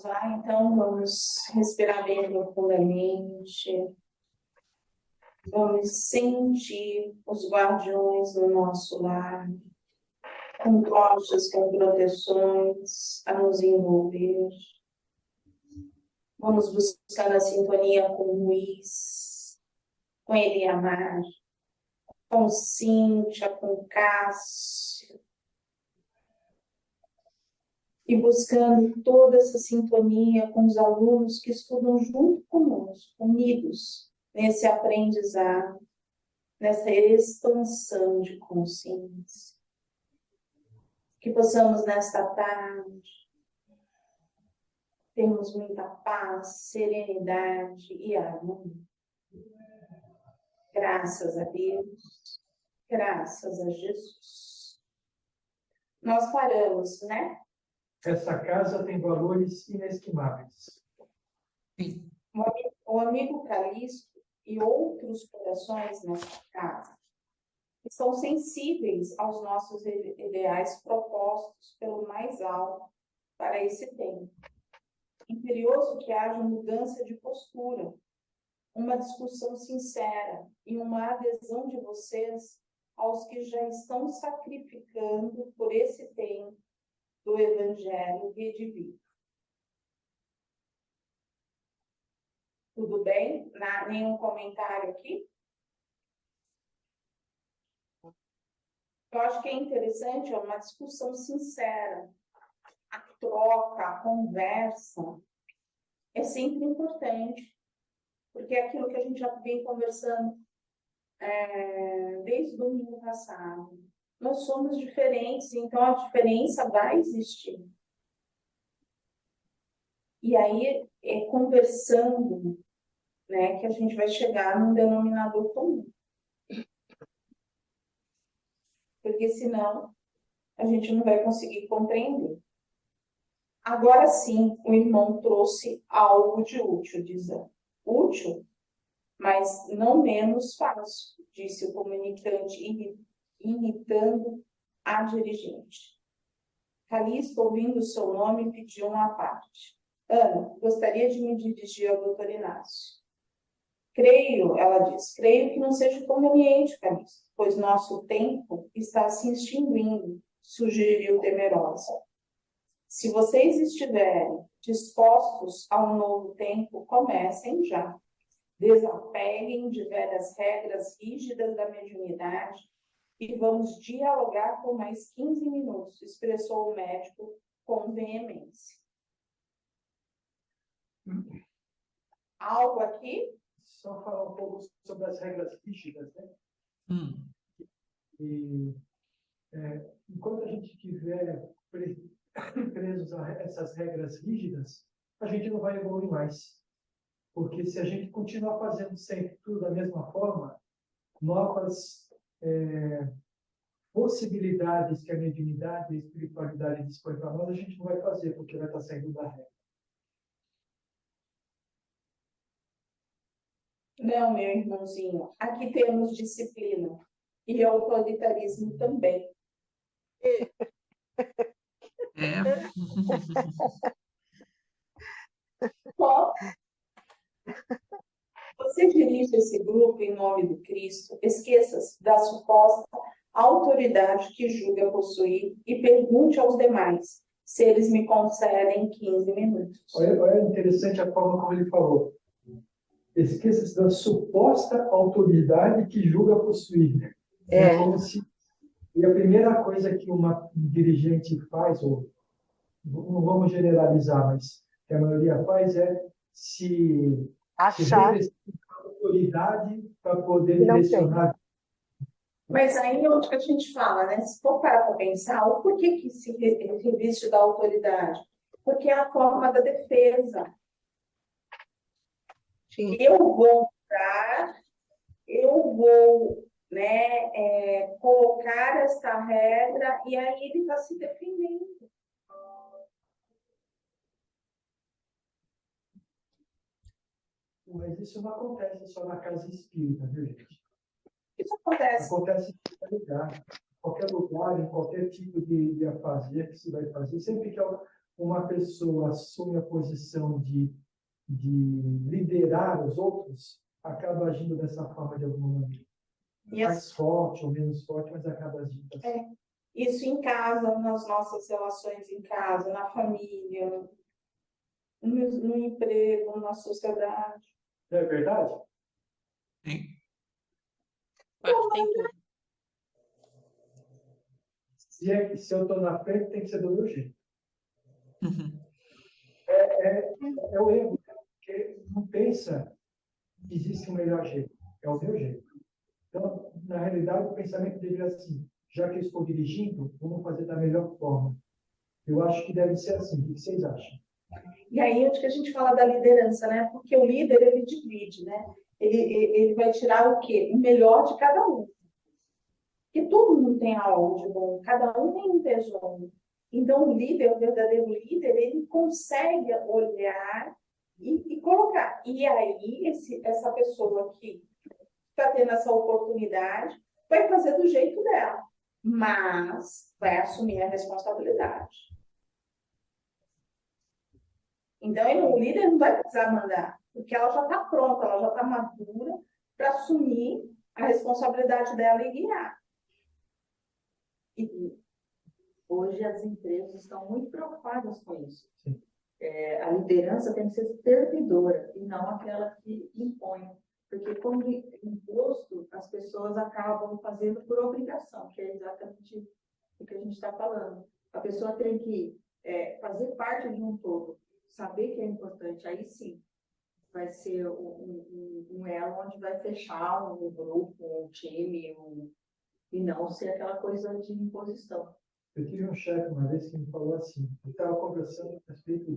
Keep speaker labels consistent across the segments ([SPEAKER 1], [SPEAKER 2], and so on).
[SPEAKER 1] Vamos lá, então, vamos respirar bem profundamente. Vamos sentir os guardiões do nosso lar, com tochas, com proteções a nos envolver. Vamos buscar a sintonia com o Luiz, com Eliamar, com Cíntia, com Cássio. E buscando toda essa sintonia com os alunos que estudam junto conosco, unidos nesse aprendizado, nessa expansão de consciência. Que possamos nesta tarde termos muita paz, serenidade e harmonia. Graças a Deus, graças a Jesus. Nós paramos, né?
[SPEAKER 2] Essa casa tem valores inestimáveis.
[SPEAKER 1] Sim. O amigo Calixto e outros corações nessa casa são sensíveis aos nossos ideais propostos pelo mais alto para esse tempo. Imperioso que haja mudança de postura, uma discussão sincera e uma adesão de vocês aos que já estão sacrificando por esse tempo do Evangelho redivivo. Tudo bem? Nenhum comentário aqui? Eu acho que é interessante, é uma discussão sincera. A troca, a conversa é sempre importante, porque é aquilo que a gente já vem conversando desde o domingo passado. Nós somos diferentes, então a diferença vai existir. E aí, conversando, né, que a gente vai chegar num denominador comum. Porque senão a gente não vai conseguir compreender. Agora sim, o irmão trouxe algo de útil, dizendo. Útil, mas não menos fácil, disse o comunicante, imitando a dirigente. Calixto, ouvindo o seu nome, pediu uma parte. Ana, gostaria de me dirigir ao doutor Inácio. Creio, ela diz, creio que não seja conveniente, Calixto, pois nosso tempo está se extinguindo, sugeriu temerosa. Se vocês estiverem dispostos a um novo tempo, comecem já. Desapeguem de velhas regras rígidas da mediunidade e vamos dialogar por mais 15 minutos, expressou o médico com veemência. Algo aqui?
[SPEAKER 2] Só falar um pouco sobre as regras rígidas, né? E, enquanto a gente estiver presos a essas regras rígidas, a gente não vai evoluir mais. Porque se a gente continuar fazendo sempre tudo da mesma forma, novas possibilidades que a mediunidade e a espiritualidade dispõe para nós, a gente não vai fazer, porque vai estar saindo da regra.
[SPEAKER 1] Não, meu irmãozinho, aqui temos disciplina e autoritarismo também. Só você dirige esse grupo em nome do Cristo, esqueça-se da suposta autoridade que julga possuir e pergunte aos demais se eles me concedem 15 minutos.
[SPEAKER 2] Olha interessante a forma como ele falou. Esqueça-se da suposta autoridade que julga possuir. É como se e a primeira coisa que uma dirigente faz, ou não vamos generalizar, mas que a maioria faz é se revestir de autoridade para poder direcionar.
[SPEAKER 1] Mas aí é onde que a gente fala, né? Se for parar para pensar, o porquê que se reveste da autoridade? Porque é a forma da defesa. Sim. Eu vou colocar esta regra e aí ele está se defendendo.
[SPEAKER 2] Mas isso não acontece só na casa espírita, viu, gente?
[SPEAKER 1] Isso acontece.
[SPEAKER 2] Acontece em qualquer lugar, em qualquer tipo de afazer que se vai fazer. Sempre que uma pessoa assume a posição de liderar os outros, acaba agindo dessa forma de alguma maneira. Mais forte ou menos forte, mas acaba agindo assim.
[SPEAKER 1] Isso em casa, nas nossas relações em casa, na família, no emprego, na sociedade.
[SPEAKER 2] Não é verdade?
[SPEAKER 3] Sim. Acho que tem tudo.
[SPEAKER 2] Se eu estou na frente, tem que ser do meu jeito.
[SPEAKER 3] Uhum.
[SPEAKER 2] É o erro, porque não pensa que existe um melhor jeito. É o meu jeito. Então, na realidade, o pensamento deveria ser assim: já que eu estou dirigindo, vamos fazer da melhor forma. Eu acho que deve ser assim. O que vocês acham?
[SPEAKER 1] E aí, onde que a gente fala da liderança, né? Porque o líder, ele divide, né? Ele vai tirar o quê? O melhor de cada um. Porque todo mundo tem algo de bom, cada um tem um tesouro. Então, o líder, o verdadeiro líder, ele consegue olhar e colocar. E aí, essa pessoa que está tendo essa oportunidade vai fazer do jeito dela, mas vai assumir a responsabilidade. Então, o líder não vai precisar mandar, porque ela já está pronta, ela já está madura para assumir a responsabilidade dela e guiar.
[SPEAKER 4] E hoje as empresas estão muito preocupadas com isso. A liderança tem que ser servidora e não aquela que impõe. Porque, como imposto, as pessoas acabam fazendo por obrigação, que é exatamente o que a gente está falando. A pessoa tem que fazer parte de um todo, saber que é importante. Aí sim, vai ser um elo onde vai fechar um grupo, um time, e não ser aquela coisa de imposição.
[SPEAKER 2] Eu tive um chefe uma vez que me falou assim: eu estava conversando a respeito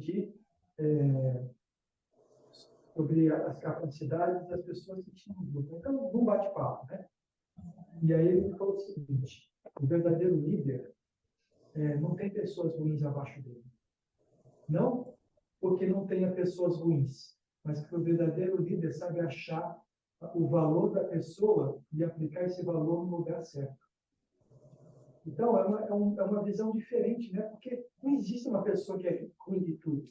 [SPEAKER 2] sobre as capacidades das pessoas que tinham no grupo. Então, num bate-papo, né? E aí ele falou o seguinte: o verdadeiro líder não tem pessoas ruins abaixo dele. Não porque não tenha pessoas ruins, mas porque o verdadeiro líder sabe achar o valor da pessoa e aplicar esse valor no lugar certo. Então, é uma visão diferente, né? Porque não existe uma pessoa que é ruim de tudo.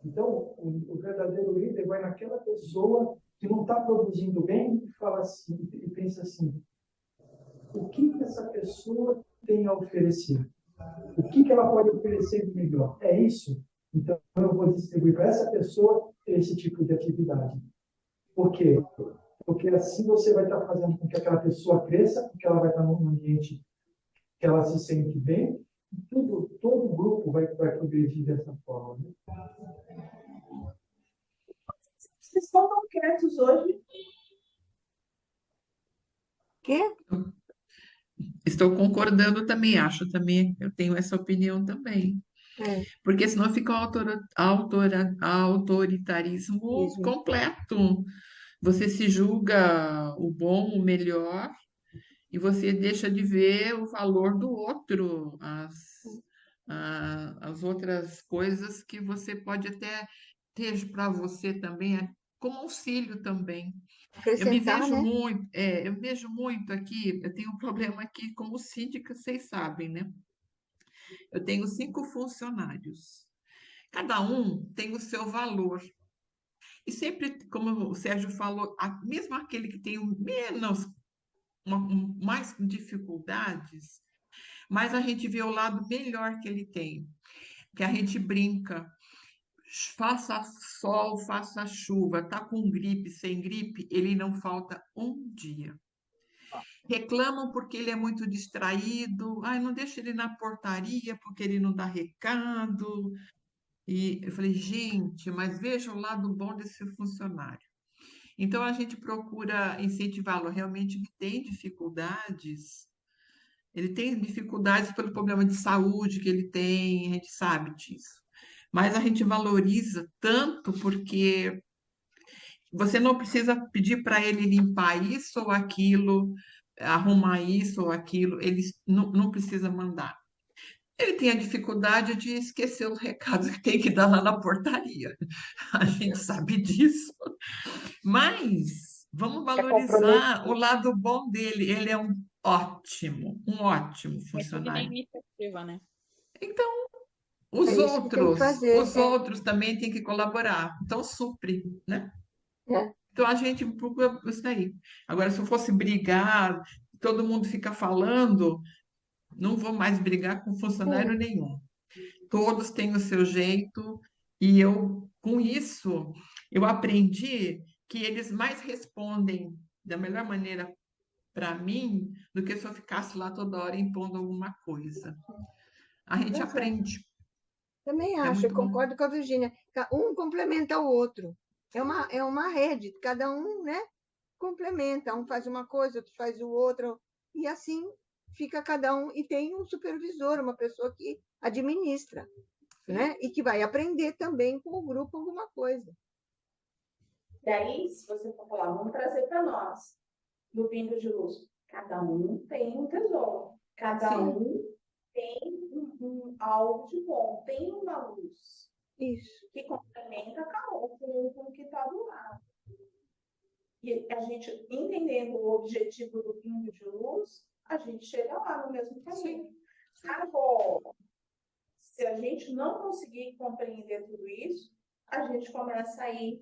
[SPEAKER 2] Então, o verdadeiro líder vai naquela pessoa que não está produzindo bem e fala assim, e pensa assim: o que essa pessoa tem a oferecer? O que ela pode oferecer de melhor? É isso? Então, eu vou distribuir para essa pessoa esse tipo de atividade. Por quê? Porque assim você vai estar fazendo com que aquela pessoa cresça, porque ela vai estar num ambiente que ela se sente bem, e todo o grupo vai progredir dessa forma. Né?
[SPEAKER 1] Vocês estão tão quietos hoje?
[SPEAKER 4] Quê?
[SPEAKER 3] Estou concordando também, acho também, eu tenho essa opinião também. Porque senão fica um autoritarismo
[SPEAKER 4] Isso.
[SPEAKER 3] completo. Você se julga o bom, o melhor, e você deixa de ver o valor do outro, as outras coisas que você pode até ter para você também, como auxílio também. Eu me
[SPEAKER 4] Acrescentar,
[SPEAKER 3] vejo
[SPEAKER 4] né?
[SPEAKER 3] muito, eu vejo muito aqui, eu tenho um problema aqui como síndica, vocês sabem, né? Eu tenho 5 funcionários. Cada um tem o seu valor. E sempre, como o Sérgio falou, mesmo aquele que tem mais dificuldades, mas a gente vê o lado melhor que ele tem, que a gente brinca. Faça sol, faça chuva, tá com gripe, sem gripe, ele não falta um dia. Reclamam porque ele é muito distraído, ai, não deixa ele na portaria porque ele não dá recado. E eu falei, gente, mas veja o lado bom desse funcionário. Então a gente procura incentivá-lo. Realmente ele tem dificuldades pelo problema de saúde que ele tem, a gente sabe disso. Mas a gente valoriza tanto porque você não precisa pedir para ele limpar isso ou aquilo, arrumar isso ou aquilo, ele não precisa mandar. Ele tem a dificuldade de esquecer os recados que tem que dar lá na portaria. A gente sabe disso. Mas vamos valorizar o lado bom dele. Ele é um ótimo
[SPEAKER 4] É tudo na
[SPEAKER 3] funcionário.
[SPEAKER 4] iniciativa, né?
[SPEAKER 3] Então, Os
[SPEAKER 5] É isso que tem que fazer.
[SPEAKER 3] os outros também têm que colaborar. Então, supre, né?
[SPEAKER 5] É.
[SPEAKER 3] Então, a gente procura isso daí. Agora, se eu fosse brigar, todo mundo fica falando, não vou mais brigar com funcionário nenhum. Todos têm o seu jeito, e eu, com isso, eu aprendi que eles mais respondem da melhor maneira para mim do que se eu ficasse lá toda hora impondo alguma coisa. A gente
[SPEAKER 5] Pois é.
[SPEAKER 3] aprende.
[SPEAKER 5] Também
[SPEAKER 3] É
[SPEAKER 5] acho, eu
[SPEAKER 3] muito bom.
[SPEAKER 5] concordo com a Virgínia. Um complementa o outro. É uma rede, cada um, né, complementa. Um faz uma coisa, outro faz o outro. E assim fica cada um. E tem um supervisor, uma pessoa que administra, né? E que vai aprender também com o grupo alguma coisa.
[SPEAKER 1] Daí, se você for falar, vamos trazer para nós, do Pingo de Luz. Cada um tem um tesouro. Cada
[SPEAKER 5] Sim.
[SPEAKER 1] um tem algo de bom. Tem uma luz
[SPEAKER 5] Isso.
[SPEAKER 1] que complementa com o que está do lado. E a gente, entendendo o objetivo do Pingo de Luz, a gente chega lá no mesmo caminho. Agora, se a gente não conseguir compreender tudo isso, a gente começa a ir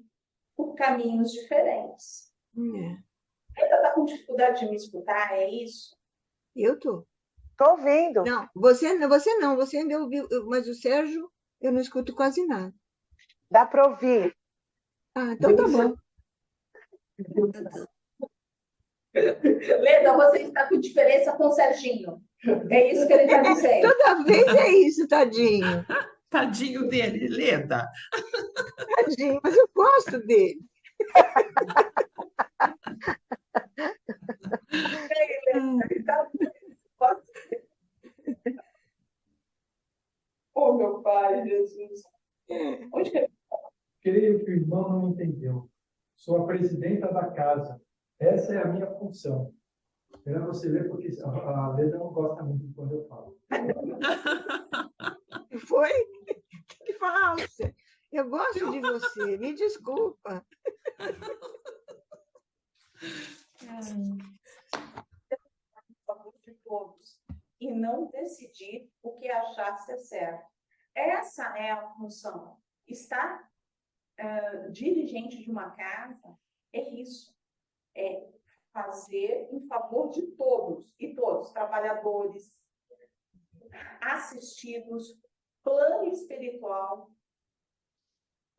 [SPEAKER 1] por caminhos diferentes. Ainda está com dificuldade de me escutar, é isso?
[SPEAKER 5] Eu tô.
[SPEAKER 6] Tô ouvindo.
[SPEAKER 5] Não, você ainda ouviu, mas o Sérgio, eu não escuto quase nada.
[SPEAKER 6] Dá para ouvir.
[SPEAKER 5] Ah, então tá bom.
[SPEAKER 1] Leda, você está com diferença com o Serginho. É isso que ele está dizendo.
[SPEAKER 5] Toda vez é isso, tadinho.
[SPEAKER 3] Tadinho dele, Leda.
[SPEAKER 5] Tadinho, mas eu gosto dele.
[SPEAKER 1] Oh, meu pai, Jesus. Onde que ele...
[SPEAKER 2] Creio que o irmão não entendeu. Sou a presidenta da casa. Essa é a minha função. Melhor você ver, porque a Leda não gosta muito quando eu falo.
[SPEAKER 5] Foi? Tem que falar, você. Eu gosto de você, me desculpa.
[SPEAKER 1] De todos e não decidir o que achar ser certo. Essa é a função. Estar dirigente de uma casa é isso. É fazer em favor de todos, e todos, trabalhadores, assistidos, plano espiritual.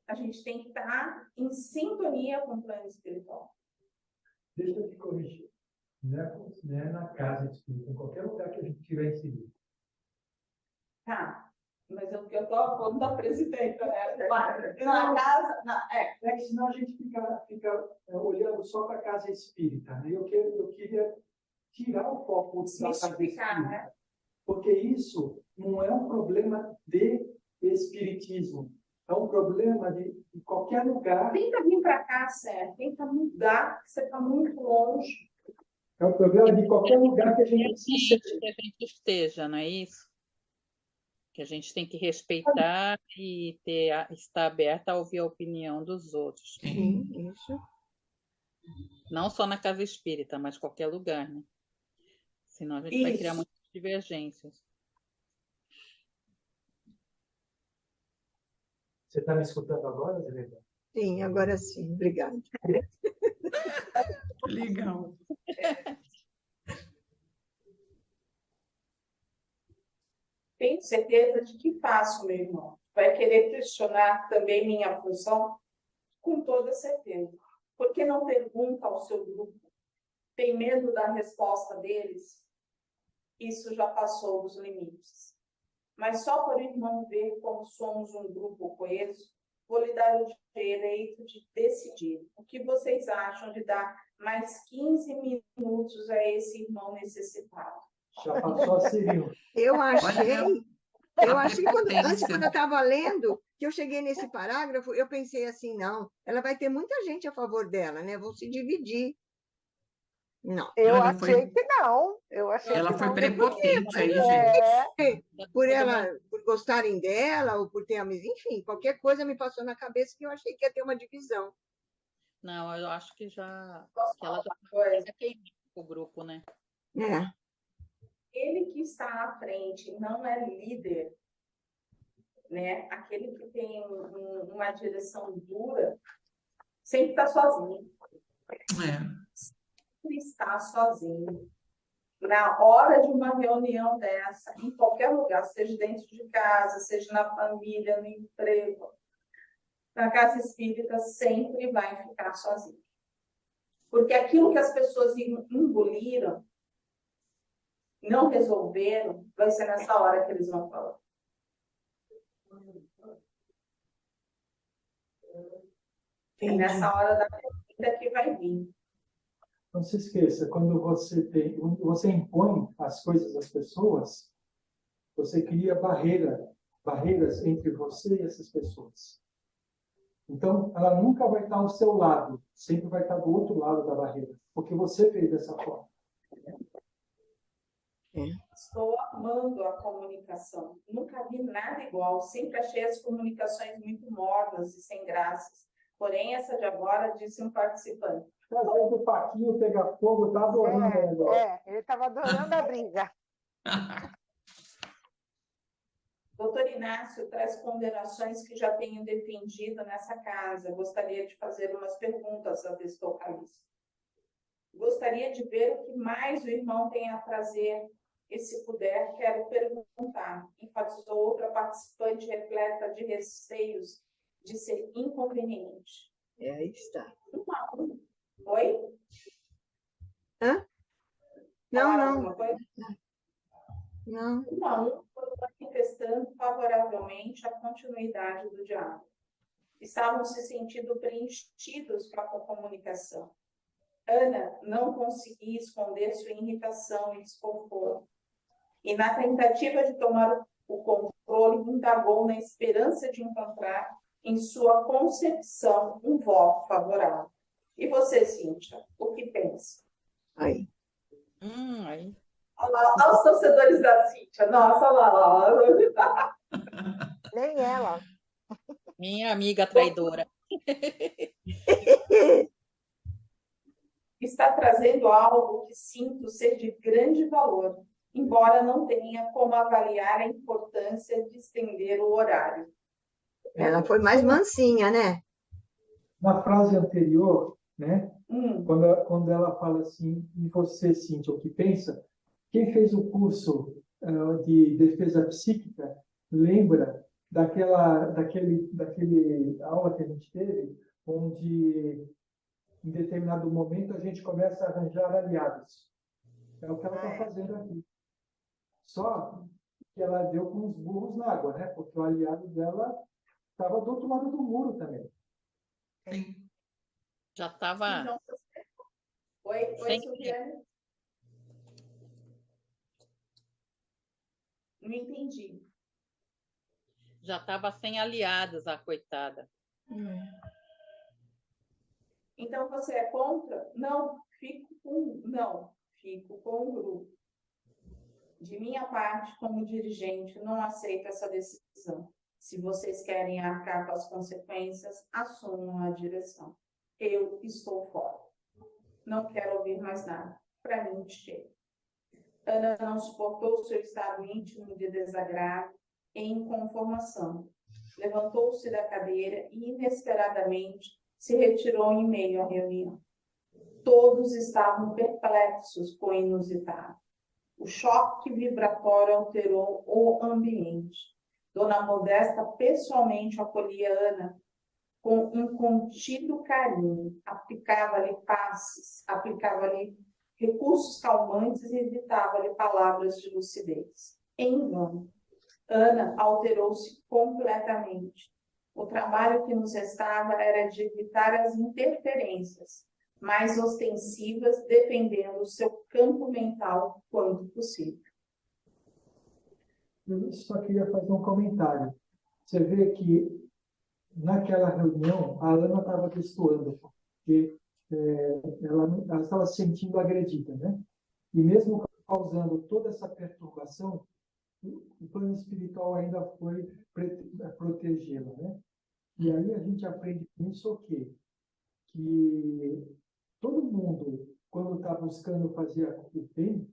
[SPEAKER 1] A gente tem que estar em sintonia com o plano espiritual.
[SPEAKER 2] Deixa eu te corrigir. Não é na casa espírita, em qualquer lugar que a gente tiver inserido.
[SPEAKER 1] Tá, mas eu estou falando da presidenta, né? Na casa...
[SPEAKER 2] É que senão a gente fica olhando só para a casa espírita. Né? Eu queria tirar o foco da casa espírita. Né? Porque isso não é um problema de espiritismo. É um problema de qualquer lugar.
[SPEAKER 1] Tenta vir para cá, Sérgio. Tenta mudar, que você está muito longe.
[SPEAKER 2] É um problema de qualquer lugar que a gente
[SPEAKER 7] esteja, não é isso? Que a gente tem que respeitar e estar aberta a ouvir a opinião dos outros.
[SPEAKER 5] Sim, isso.
[SPEAKER 7] Não só na casa espírita, mas qualquer lugar, né? Senão a gente vai criar muitas divergências.
[SPEAKER 2] Você está me escutando agora, Zelena?
[SPEAKER 5] Sim, agora sim. Obrigada.
[SPEAKER 3] Legal.
[SPEAKER 1] Tenho certeza de que faço, meu irmão. Vai querer questionar também minha função? Com toda certeza. Por que não pergunta ao seu grupo? Tem medo da resposta deles? Isso já passou dos limites. Mas só por irmão ver como somos um grupo coeso, vou lhe dar o direito de decidir. O que vocês acham de dar mais 15 minutos a esse irmão necessitado?
[SPEAKER 2] Já passou a Ciril.
[SPEAKER 5] Eu achei que antes, quando eu estava lendo, que eu cheguei nesse parágrafo, eu pensei assim, não, ela vai ter muita gente a favor dela, né? Vão se dividir. Não.
[SPEAKER 6] Eu achei que não.
[SPEAKER 3] Ela foi prepotente aí, gente.
[SPEAKER 5] Por gostarem dela, ou por ter amizade, enfim, qualquer coisa me passou na cabeça que eu achei que ia ter uma divisão.
[SPEAKER 7] Não, eu acho que ela já queimou o grupo, né?
[SPEAKER 1] Ele que está à frente não é líder, né? Aquele que tem uma direção dura, sempre está sozinho. Sempre está sozinho. Na hora de uma reunião dessa, em qualquer lugar, seja dentro de casa, seja na família, no emprego, na casa espírita, sempre vai ficar sozinho. Porque aquilo que as pessoas engoliram, não resolveram, vai ser nessa hora que eles vão falar. É nessa hora da vida que vai vir.
[SPEAKER 2] Não se esqueça, quando você impõe as coisas às pessoas, você cria barreiras entre você e essas pessoas. Então, ela nunca vai estar ao seu lado, sempre vai estar do outro lado da barreira, porque você fez dessa forma.
[SPEAKER 1] Estou amando a comunicação. Nunca vi nada igual. Sempre achei as comunicações muito mornas e sem graças. Porém, essa de agora, disse um participante.
[SPEAKER 2] Fazendo o Paquinho pegar fogo, tá adorando.
[SPEAKER 6] Ele estava adorando a briga.
[SPEAKER 1] Doutor Inácio traz ponderações que já tenho defendido nessa casa. Gostaria de fazer umas perguntas a Vestor Calixto. Gostaria de ver o que mais o irmão tem a trazer. E se puder, quero perguntar. Enfatizou outra participante repleta de receios de ser inconveniente.
[SPEAKER 5] Aí está.
[SPEAKER 1] Oi?
[SPEAKER 5] Hã? Não.
[SPEAKER 1] Não. Não, manifestando favoravelmente a continuidade do diálogo. Estavam se sentindo preenchidos com a comunicação. Ana não conseguia esconder sua irritação e desconforto. E na tentativa de tomar o controle, indagou na esperança de encontrar em sua concepção um voto favorável. E você, Cíntia, o que pensa?
[SPEAKER 5] Aí.
[SPEAKER 7] Aí.
[SPEAKER 1] Olha os torcedores da Cíntia. Nossa, olha lá. Onde tá?
[SPEAKER 6] Nem ela.
[SPEAKER 7] Minha amiga traidora.
[SPEAKER 1] Está trazendo algo que sinto ser de grande valor, embora não tenha como avaliar a importância de estender o horário.
[SPEAKER 5] Ela foi mais mansinha, né?
[SPEAKER 2] Na frase anterior, né? Quando ela fala assim, e você, Cíntia, o que pensa? Quem fez o curso de defesa psíquica lembra daquele aula que a gente teve, onde em determinado momento a gente começa a arranjar aliados. É o que ela está fazendo aqui. Só que ela deu com os burros na água, né? Porque o aliado dela estava do outro lado do muro também.
[SPEAKER 3] Sim.
[SPEAKER 7] Já estava.
[SPEAKER 1] Então, oi, Silviane? Não entendi.
[SPEAKER 7] Já estava sem aliados, a coitada.
[SPEAKER 1] Então, você é contra? Não, fico com o grupo. De minha parte, como dirigente, não aceito essa decisão. Se vocês querem arcar com as consequências, assumam a direção. Eu estou fora. Não quero ouvir mais nada. Para mim, chega. Ana não suportou o seu estado íntimo de desagrado e inconformação. Levantou-se da cadeira e, inesperadamente, se retirou em meio à reunião. Todos estavam perplexos com o inusitado. O choque vibratório alterou o ambiente. Dona Modesta pessoalmente acolhia Ana com um contido carinho, aplicava-lhe passes, aplicava-lhe recursos calmantes e evitava-lhe palavras de lucidez. Em vão. Ana alterou-se completamente. O trabalho que nos restava era de evitar as interferências mais ostensivas, defendendo o seu campo mental quanto possível.
[SPEAKER 2] Eu só queria fazer um comentário. Você vê que naquela reunião a Ana estava destoando, porque ela estava se sentindo agredida, né? E mesmo causando toda essa perturbação, o plano espiritual ainda foi protegê-la, né? E aí a gente aprende com isso o quê? Que todo mundo, quando está buscando fazer o bem,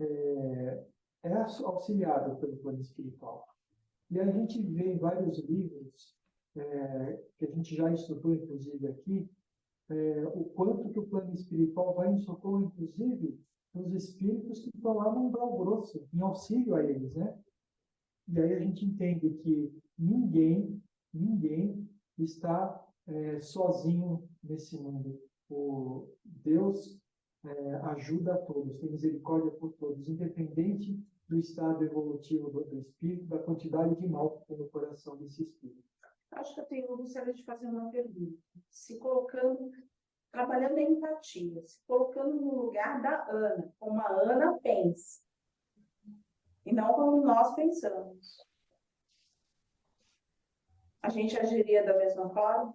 [SPEAKER 2] é auxiliado pelo plano espiritual. E a gente vê em vários livros, que a gente já estudou, inclusive, aqui, o quanto que o plano espiritual vai em socorro, inclusive, dos espíritos que estão lá no umbral grosso, em auxílio a eles, né? E aí a gente entende que ninguém está sozinho nesse mundo. O Deus ajuda a todos, tem misericórdia por todos, independente do estado evolutivo do espírito, da quantidade de mal que tem no coração desse espírito.
[SPEAKER 1] Acho que eu gostaria de fazer uma pergunta. Se colocando, trabalhando a empatia, se colocando no lugar da Ana, como a Ana pensa, e não como nós pensamos. A gente agiria da mesma forma?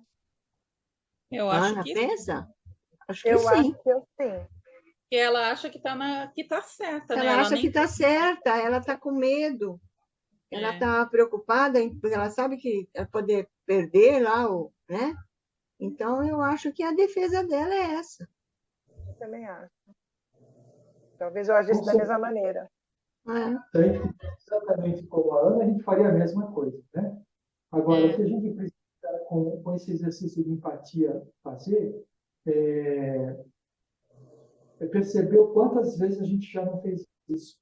[SPEAKER 7] Eu
[SPEAKER 5] A
[SPEAKER 7] acho
[SPEAKER 5] Ana
[SPEAKER 7] que
[SPEAKER 5] pensa? Acho que
[SPEAKER 6] Eu
[SPEAKER 5] sim.
[SPEAKER 6] acho que eu sim.
[SPEAKER 7] ela acha que tá certa, né?
[SPEAKER 5] Ela acha
[SPEAKER 7] nem
[SPEAKER 5] que está certa, ela está com medo. Ela está preocupada, porque ela sabe que vai poder perder lá, né? Então, eu acho que a defesa dela é essa.
[SPEAKER 6] Eu também acho. Talvez eu agisse da mesma maneira.
[SPEAKER 2] Se a gente fizesse exatamente como a Ana, a gente faria a mesma coisa, né? Agora, o que a gente precisa, com esse exercício de empatia, fazer é perceber o quantas vezes a gente já não fez isso.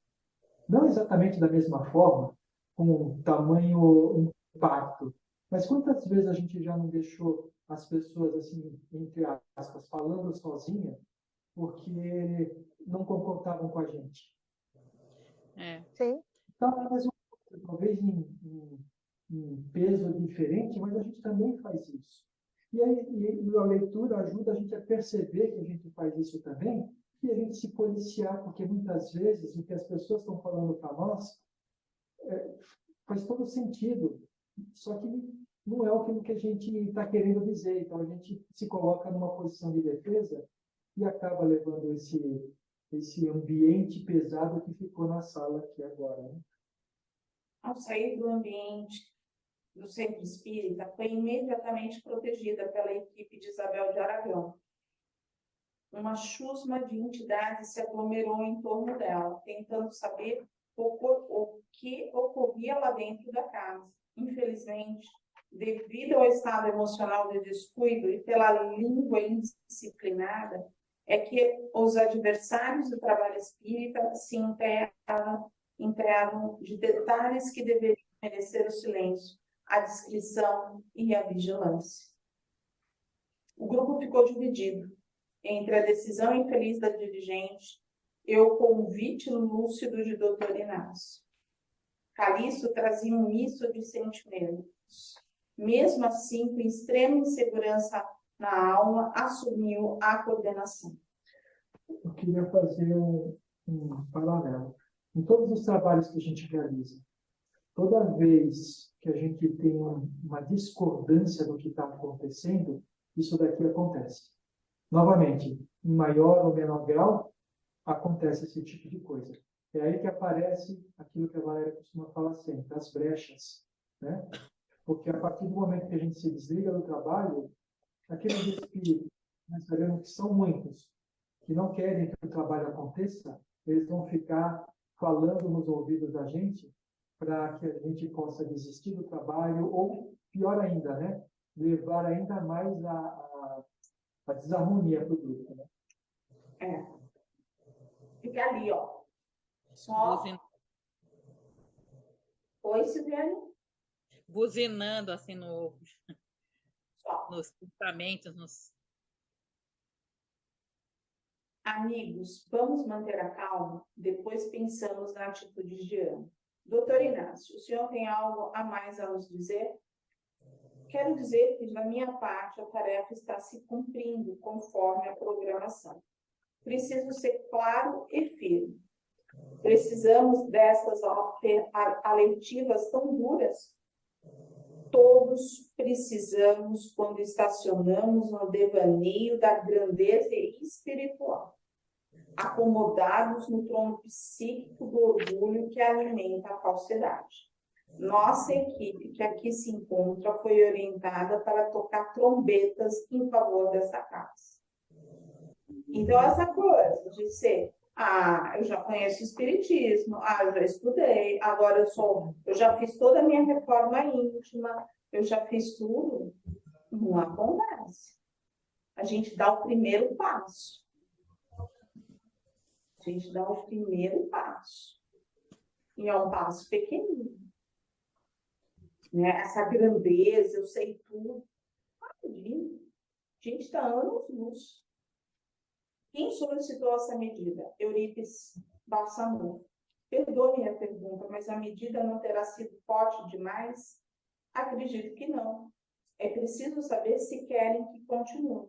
[SPEAKER 2] Não exatamente da mesma forma, com tamanho impacto, mas quantas vezes a gente já não deixou as pessoas, assim, entre aspas, falando sozinha, porque não concordavam com a gente.
[SPEAKER 6] Sim.
[SPEAKER 2] Então, mas talvez em peso diferente, mas a gente também faz isso. E a leitura ajuda a gente a perceber que a gente faz isso também e a gente se policiar, porque muitas vezes o que as pessoas estão falando para nós faz todo sentido, só que não é aquilo que a gente está querendo dizer. Então, a gente se coloca numa posição de defesa e acaba levando esse ambiente pesado que ficou na sala aqui agora. Né?
[SPEAKER 1] Ao sair do ambiente do centro espírita, foi imediatamente protegida pela equipe de Isabel de Aragão. Uma chusma de entidades se aglomerou em torno dela, tentando saber o que ocorria lá dentro da casa. Infelizmente, devido ao estado emocional de descuido e pela língua indisciplinada, é que os adversários do trabalho espírita se empenharam de detalhes que deveriam merecer o silêncio, a discrição e a vigilância. O grupo ficou dividido entre a decisão infeliz da dirigente e o convite lúcido de Dr. Inácio. Calixto trazia um misto de sentimentos. Mesmo assim, com extrema insegurança na alma, assumiu a coordenação.
[SPEAKER 2] Eu queria fazer um paralelo. Em todos os trabalhos que a gente realiza, toda vez que a gente tem uma discordância do que está acontecendo, isso daqui acontece. Novamente, em maior ou menor grau, acontece esse tipo de coisa. É aí que aparece aquilo que a Valéria costuma falar sempre, as brechas. Né? Porque a partir do momento que a gente se desliga do trabalho, aqueles espíritos, nós sabemos que são muitos, que não querem que o trabalho aconteça, eles vão ficar falando nos ouvidos da gente para que a gente possa desistir do trabalho ou, pior ainda, né? Levar ainda mais a desarmonia para o grupo. Né?
[SPEAKER 1] Fica ali, ó. Só. Oi, Silviane?
[SPEAKER 7] Buzinando assim nos pensamentos.
[SPEAKER 1] Amigos, vamos manter a calma? Depois pensamos na atitude de Ana. Doutor Inácio, o senhor tem algo a mais a nos dizer? Quero dizer que, da minha parte, a tarefa está se cumprindo conforme a programação. Preciso ser claro e firme. Precisamos dessas aletivas tão duras? Todos precisamos quando estacionamos no devaneio da grandeza espiritual, acomodados no trono psíquico do orgulho que alimenta a falsidade. Nossa equipe que aqui se encontra foi orientada para tocar trombetas em favor dessa casa. Então, essa coisa de ser Ah, eu já conheço o espiritismo. Ah, eu já estudei. Agora eu já fiz toda a minha reforma íntima. Eu já fiz tudo. Não acontece. A gente dá o primeiro passo. A gente dá o primeiro passo. E é um passo pequenino. Né? Essa grandeza, eu sei tudo. A gente está anos-luz. Quem solicitou essa medida? Eurípides Balsamão. Perdoe a pergunta, mas a medida não terá sido forte demais? Acredito que não. É preciso saber se querem que continue.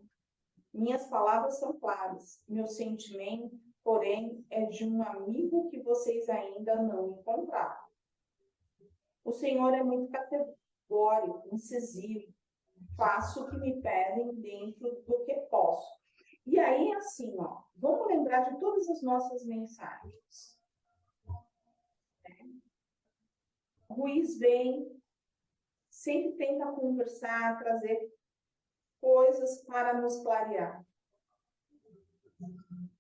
[SPEAKER 1] Minhas palavras são claras. Meu sentimento, porém, é de um amigo que vocês ainda não encontraram. O Senhor é muito categórico, incisivo. Faço o que me pedem dentro do que posso. E aí, assim, ó, vamos lembrar de todas as nossas mensagens. Ruiz vem, sempre tenta conversar, trazer coisas para nos clarear.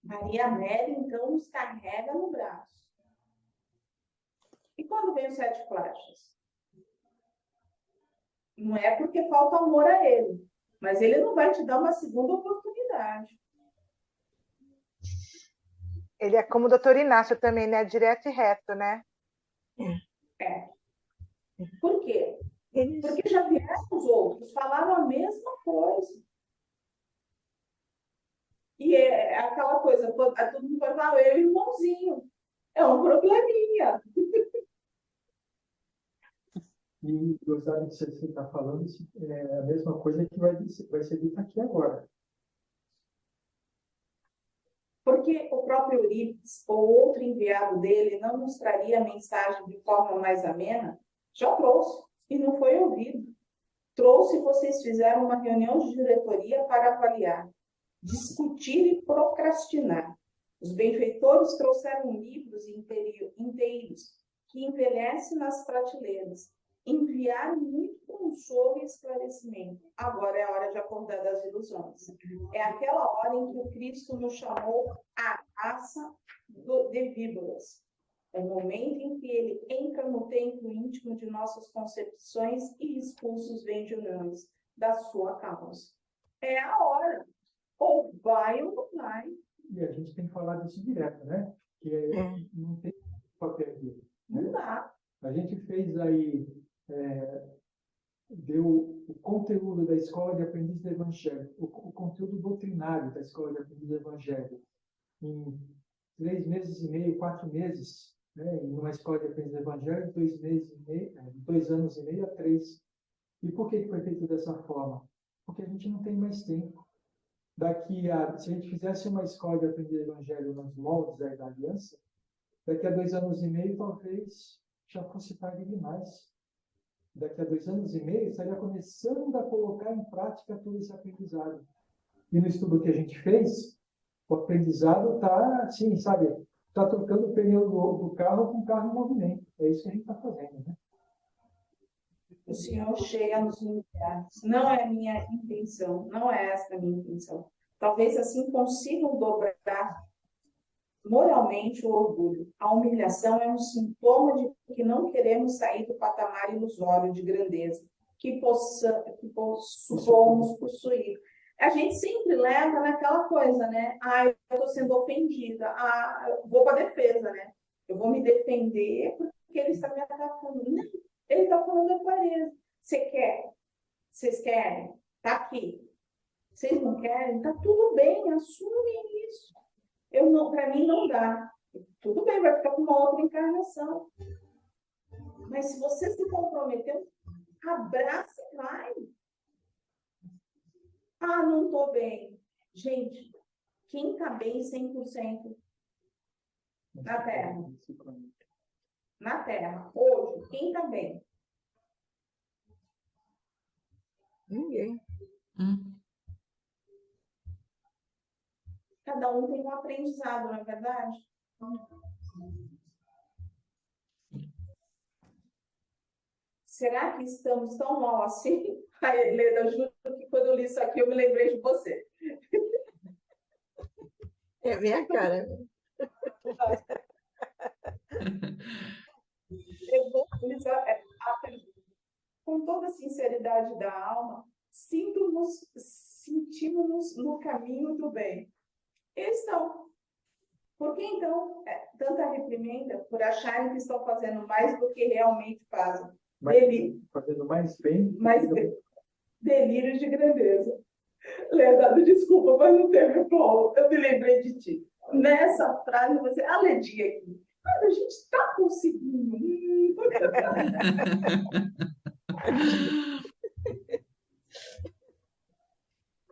[SPEAKER 1] Maria Amélia, então, nos carrega no braço. E quando vem os 7 flechas? Não é porque falta amor a ele, mas ele não vai te dar uma segunda oportunidade.
[SPEAKER 6] Ele é como o doutor Inácio também, né? Direto e reto, né?
[SPEAKER 1] É. Por quê? Porque já vieram os outros, falaram a mesma coisa. E é aquela coisa, todo mundo vai falar, eu e o irmãozinho. É um probleminha.
[SPEAKER 2] E gostar do que você está falando, é a mesma coisa que vai ser dita aqui agora.
[SPEAKER 1] Porque o próprio Eurípides, ou outro enviado dele, não nos traria a mensagem de forma mais amena? Já trouxe, e não foi ouvido. Trouxe e vocês fizeram uma reunião de diretoria para avaliar, discutir e procrastinar. Os benfeitores trouxeram livros inteiros que envelhecem nas prateleiras. Enviaram muito consolo e esclarecimento. Agora é a hora de acordar das ilusões. É aquela hora em que o Cristo nos chamou à raça de víboras. É o momento em que ele entra no templo íntimo de nossas concepções e expulsa os vendilhões da sua causa. É a hora. Ou vai ou não vai.
[SPEAKER 2] E a gente tem que falar disso direto, né? Que não tem papel aqui. Né?
[SPEAKER 1] Não dá.
[SPEAKER 2] A gente fez aí, deu o conteúdo da Escola de Aprendiz do Evangelho, o conteúdo doutrinário da Escola de Aprendiz do Evangelho, em 3 meses e meio, 4 meses, né? Em uma Escola de Aprendiz do Evangelho, 2 meses e meio, 2 anos e meio a 3. E por que foi feito dessa forma? Porque a gente não tem mais tempo. Se a gente fizesse uma escola de aprender evangelho nos moldes da aliança, daqui a 2 anos e meio, talvez já fosse tarde demais. Daqui a 2 anos e meio, estaria começando a colocar em prática todo esse aprendizado. E no estudo que a gente fez, o aprendizado está, assim, sabe, está trocando o pneu do carro com o carro em movimento. É isso que a gente está fazendo, né?
[SPEAKER 1] O Senhor chega a nos humilhar. Não é a minha intenção, não é essa a minha intenção. Talvez assim consigam dobrar moralmente o orgulho. A humilhação é um sintoma de que não queremos sair do patamar ilusório de grandeza que possamos possuir. A gente sempre leva naquela coisa, né? Ah, eu estou sendo ofendida. Ah, eu vou para a defesa, né? Eu vou me defender porque ele está me atacando. Não. Ele está falando a clareza. Você quer? Vocês querem? Está aqui. Vocês não querem? Está tudo bem, assumem isso. Para mim não dá. Tudo bem, vai ficar com uma outra encarnação. Mas se você se comprometeu, abraça e vai. Ah, não estou bem. Gente, quem está bem 100% na Terra? Na Terra, hoje, quem está bem?
[SPEAKER 5] Ninguém.
[SPEAKER 1] Cada um tem um aprendizado, não é verdade? Será que estamos tão mal assim? Ai, Helena, eu juro que quando eu li isso aqui, eu me lembrei de você.
[SPEAKER 5] É minha cara.
[SPEAKER 1] Eu vou utilizar a pergunta. Com toda a sinceridade da alma, sentimos-nos no caminho do bem. Estão. Por que, então, tanta reprimenda por acharem que estão fazendo mais do que realmente fazem?
[SPEAKER 2] Fazendo mais bem.
[SPEAKER 1] Delírios de grandeza. Leandro, desculpa, mas não teve como. Eu me lembrei de ti. Nessa frase, você aledia aqui. Mas a gente está conseguindo.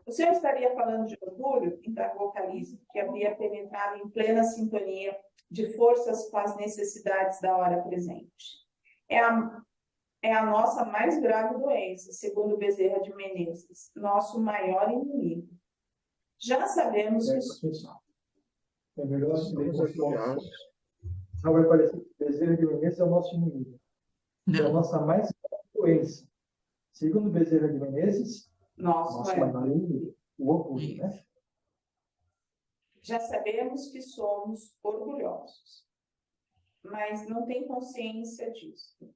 [SPEAKER 1] O senhor estaria falando de orgulho, indagou Calixto, que havia penetrado em plena sintonia de forças com as necessidades da hora presente. É a nossa mais grave doença, segundo Bezerra de Menezes, nosso maior inimigo. Já sabemos que...
[SPEAKER 2] É melhor não vai parecer que Bezerra de Menezes é o nosso inimigo. É a nossa mais grave doença. Segundo Bezerra de Menezes, nosso maior inimigo, o orgulho, né?
[SPEAKER 1] Já sabemos que somos orgulhosos, mas não tem consciência disso.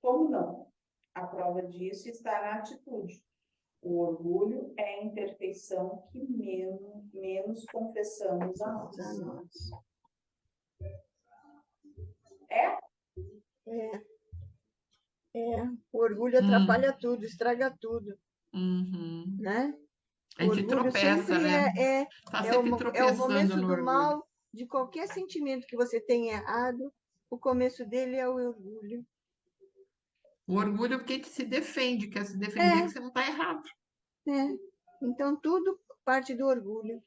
[SPEAKER 1] Como não? A prova disso está na atitude. O orgulho é a imperfeição que menos confessamos a nós.
[SPEAKER 5] O orgulho atrapalha tudo, estraga tudo.
[SPEAKER 3] Uhum.
[SPEAKER 5] Né?
[SPEAKER 3] A gente tropeça, né? Tá sempre tropeçando
[SPEAKER 5] é o começo
[SPEAKER 3] no
[SPEAKER 5] do
[SPEAKER 3] orgulho.
[SPEAKER 5] mal de qualquer sentimento que você tenha errado. O começo dele é o orgulho.
[SPEAKER 3] O orgulho porque te se defende, quer se defender que você não está errado.
[SPEAKER 5] Então, tudo parte do orgulho.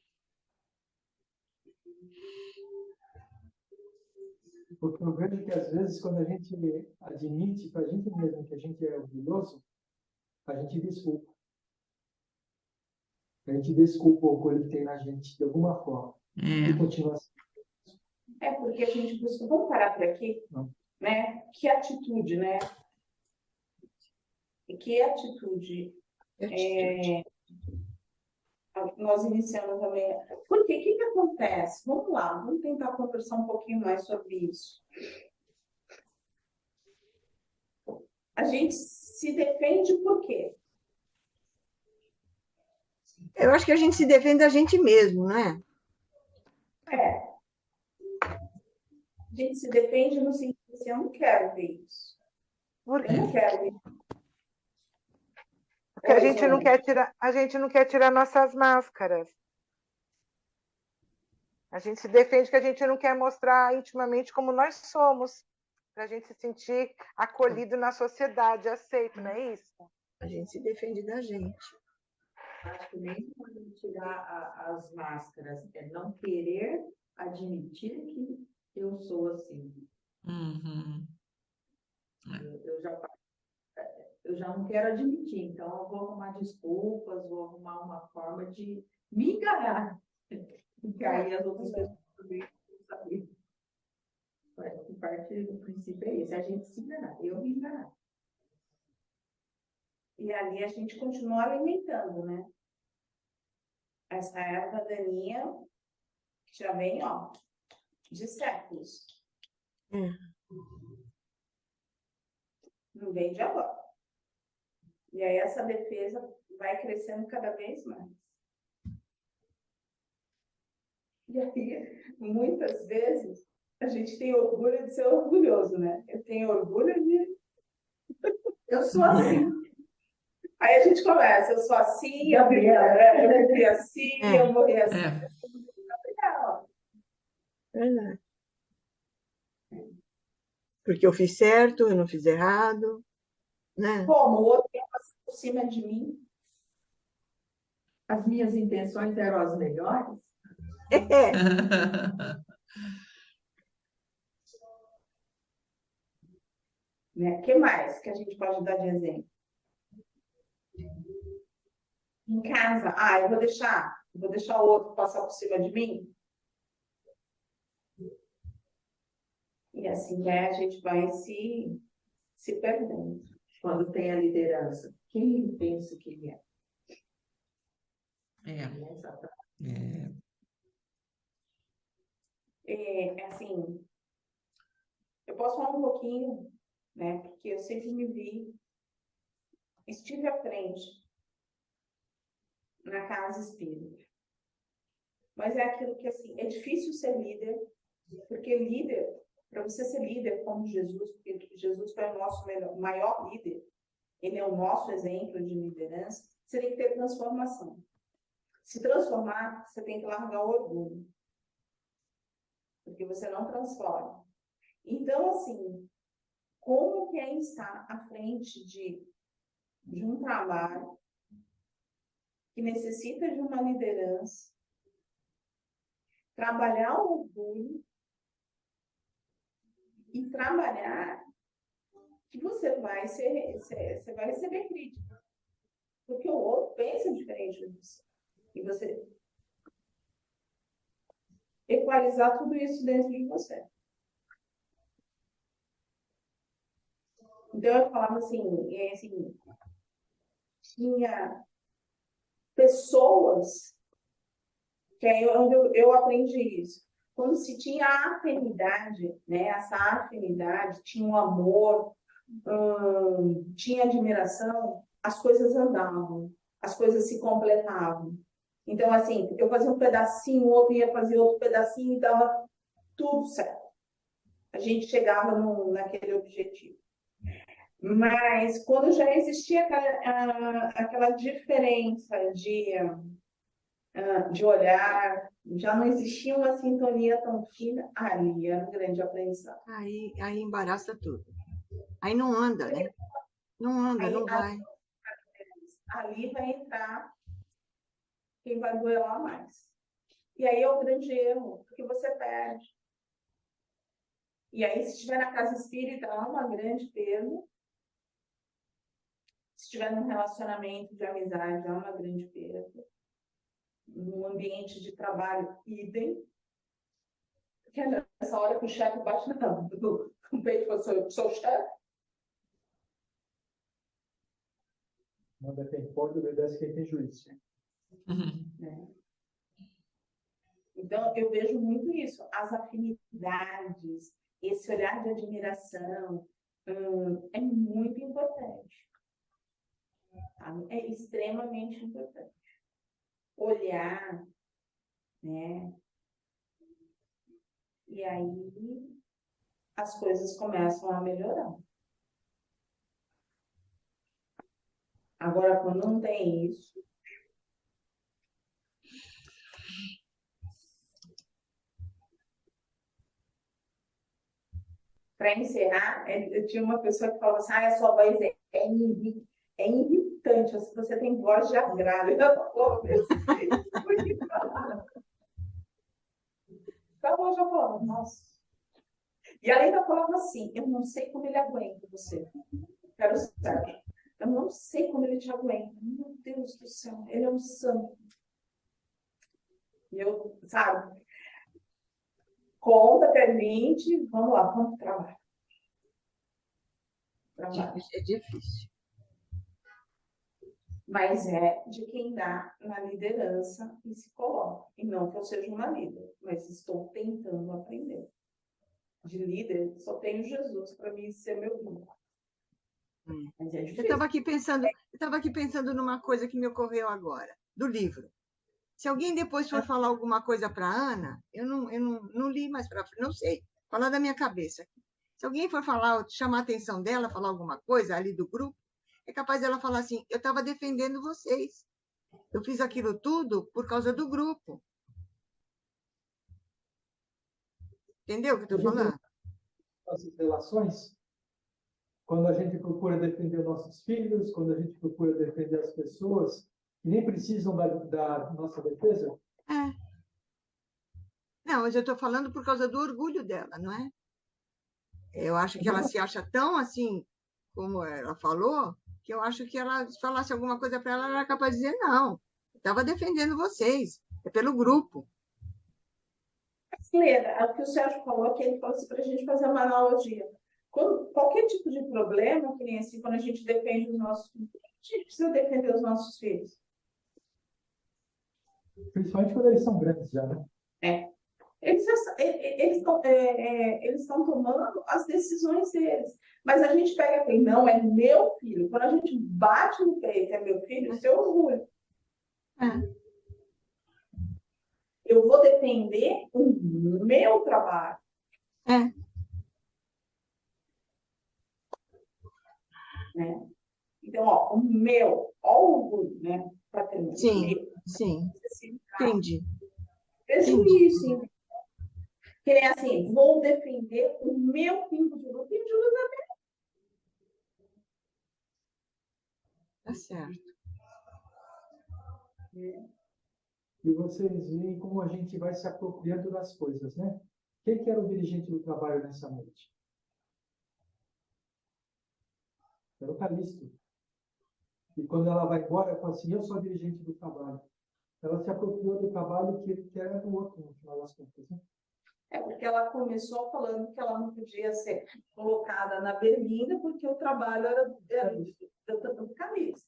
[SPEAKER 2] Porque eu vejo que, às vezes, quando a gente admite para a gente mesmo que a gente é orgulhoso, a gente desculpa. A gente desculpa o orgulho que tem na gente, de alguma forma. E continua assim.
[SPEAKER 1] Porque a gente busca... Vamos parar por aqui? Né? Que atitude, né? E que atitude... nós iniciamos também. Por quê? O que acontece? Vamos lá, vamos tentar conversar um pouquinho mais sobre isso. A gente se defende por quê?
[SPEAKER 5] Eu acho que a gente se defende da gente mesmo, não é?
[SPEAKER 1] A gente se defende no sentido assim, eu não quero ver isso. Eu não quero ver isso.
[SPEAKER 6] Porque a gente não quer tirar nossas máscaras. A gente se defende porque a gente não quer mostrar intimamente como nós somos, para a gente se sentir acolhido na sociedade, aceito, não é isso?
[SPEAKER 5] A gente se defende da gente.
[SPEAKER 4] Acho que mesmo quando tirar as máscaras, é não querer admitir que eu sou assim.
[SPEAKER 3] Uhum.
[SPEAKER 4] Eu já não quero admitir, então eu vou arrumar desculpas, vou arrumar uma forma de me enganar. Enganar as outras pessoas também não saber. Parte do princípio é esse, a gente se enganar, eu me enganar.
[SPEAKER 1] E ali a gente continua alimentando, né? Essa erva daninha que já vem, de séculos. Não vem de agora. E aí essa defesa vai crescendo cada vez mais. E aí, muitas vezes, a gente tem orgulho de ser orgulhoso, né? Eu tenho orgulho de... Eu sou assim. Aí a gente começa, eu sou assim, eu vivi assim, eu morri assim.
[SPEAKER 5] Verdade. Porque eu fiz certo, eu não fiz errado. Né?
[SPEAKER 1] Como? O outro ia passar por cima de mim.
[SPEAKER 4] As minhas intenções eram as melhores?
[SPEAKER 1] O que mais que a gente pode dar de exemplo? Em casa, eu vou deixar o outro passar por cima de mim. E assim, né, a gente vai se perdendo.
[SPEAKER 4] Quando tem a liderança, quem ele pensa que ele é?
[SPEAKER 1] Assim, Eu posso falar um pouquinho, né? Porque eu sempre estive à frente na casa espírita. Mas é aquilo que, assim, é difícil ser líder, porque líder, para você ser líder como Jesus, porque Jesus foi o nosso maior líder, ele é o nosso exemplo de liderança, você tem que ter transformação. Se transformar, você tem que largar o orgulho, porque você não transforma. Então, assim, como que é estar à frente de um trabalho que necessita de uma liderança, trabalhar o orgulho e trabalhar que você vai receber crítica. Porque o outro pensa diferente de você. E você equalizar tudo isso dentro de você. Então, eu falava assim, tinha pessoas, que é onde eu aprendi isso. Quando se tinha a afinidade, né? Essa afinidade, tinha um amor, tinha admiração, as coisas andavam, as coisas se completavam. Então, assim, eu fazia um pedacinho, o outro ia fazer outro pedacinho e dava tudo certo. A gente chegava naquele objetivo. Mas quando já existia aquela diferença de olhar, já não existia uma sintonia tão fina, ali era um grande aprendizado.
[SPEAKER 5] Aí embaraça tudo. Aí não anda, né? Não anda, não vai.
[SPEAKER 1] Ali vai entrar quem vai duelar mais. E aí é o grande erro, porque você perde. E aí, se estiver na casa espírita, é uma grande perda. Se estiver num relacionamento de amizade, é uma grande perda. Num ambiente de trabalho, idem. Porque é nessa hora que o chefe bate no peito e fala, eu sou o chefe.
[SPEAKER 2] Manda quem pode, obedece quem tem juízo.
[SPEAKER 1] Então, eu vejo muito isso. As afinidades, esse olhar de admiração, é muito importante. É extremamente importante. Olhar, né? E aí as coisas começam a melhorar. Agora, quando não tem isso, para encerrar, eu tinha uma pessoa que falava assim, a sua voz é irritante, você tem voz de agrado. Então, eu já falava, nossa. E ela ainda falava assim, eu não sei como ele aguenta você. Quero saber. Eu não sei como ele te aguenta. Meu Deus do céu, ele é um santo. E eu, sabe, conta pra gente, vamos lá, vamos trabalhar.
[SPEAKER 5] É difícil.
[SPEAKER 1] Mas é de quem dá na liderança e se coloca. E não que eu seja uma líder, mas estou tentando aprender. De líder, só tenho Jesus para mim ser meu guia. Mas é difícil.
[SPEAKER 5] Eu estava aqui pensando numa coisa que me ocorreu agora, do livro. Se alguém depois for falar alguma coisa para a Ana, eu não li mais para frente, não sei, falar da minha cabeça. Se alguém for falar, chamar a atenção dela, falar alguma coisa ali do grupo, é capaz dela falar assim, eu estava defendendo vocês. Eu fiz aquilo tudo por causa do grupo. Entendeu o que eu estou falando?
[SPEAKER 2] Nossas relações, quando a gente procura defender nossos filhos, quando a gente procura defender as pessoas que nem precisam da nossa defesa.
[SPEAKER 5] Não, mas eu estou falando por causa do orgulho dela, não é? Eu acho que ela se acha tão assim, como ela falou, que eu acho que ela, se falasse alguma coisa para ela, ela era capaz de dizer, não, eu estava defendendo vocês, é pelo grupo.
[SPEAKER 1] Leda, o que o Sérgio falou, que ele falou assim, para a gente fazer uma analogia. Qualquer tipo de problema, que nem assim, quando a gente defende os nossos filhos, a gente precisa defender os nossos filhos.
[SPEAKER 2] Principalmente quando eles são grandes já, né?
[SPEAKER 1] É. eles estão tomando as decisões deles. Mas a gente pega aquele, não, é meu filho. Quando a gente bate no peito, é meu filho, isso é orgulho. Eu vou defender o meu trabalho. Né? Então, ó, o meu, ó o orgulho, né?
[SPEAKER 5] Sim, entendi.
[SPEAKER 1] Vejo isso, que nem assim, vou defender o meu pingo de luz. O pingo de luz é meu.
[SPEAKER 5] Tá certo.
[SPEAKER 2] E vocês veem como a gente vai se apropriando das coisas, né? Quem que era o dirigente do trabalho nessa noite? Era o Calixto. E quando ela vai embora, ela fala assim, eu sou a dirigente do trabalho. Ela se apropriou do trabalho que era do outro, no final das contas, né?
[SPEAKER 1] É porque ela começou falando que ela não podia ser colocada na berlinda porque o trabalho era do Calixto.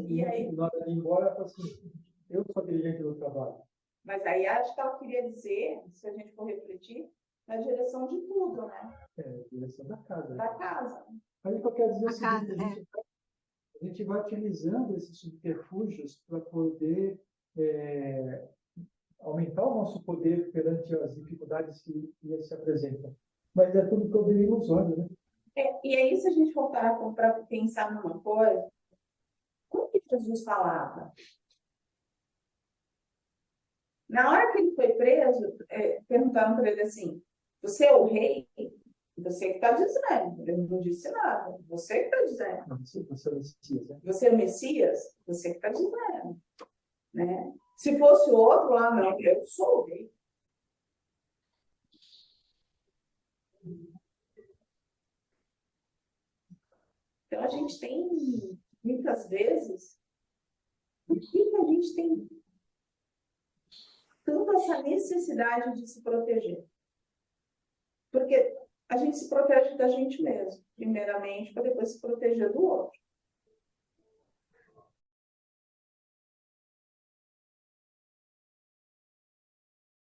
[SPEAKER 2] E aí, na hora de ir embora, ela fala assim, eu sou a dirigente do trabalho.
[SPEAKER 1] Mas aí acho que ela queria dizer, se a gente for refletir, na direção de tudo, né?
[SPEAKER 2] Direção da casa.
[SPEAKER 1] Da casa.
[SPEAKER 2] Mas o que eu quero dizer é o seguinte, a gente vai utilizando esses subterfúgios para poder aumentar o nosso poder perante as dificuldades que se apresentam. Mas é tudo poder ilusório, né?
[SPEAKER 1] E aí, se a gente voltar para pensar numa coisa, como que Jesus falava? Na hora que ele foi preso, perguntaram para ele assim, você é o rei? Você que está dizendo. Ele não disse nada. Você que está dizendo.
[SPEAKER 2] Você é o Messias, né?
[SPEAKER 1] Você é o Messias? Você que está dizendo. Né? Se fosse outro lá, não, eu sou o rei. Então, a gente tem, muitas vezes, por que a gente tem tanta essa necessidade de se proteger? Porque a gente se protege da gente mesmo, primeiramente, para depois se proteger do outro.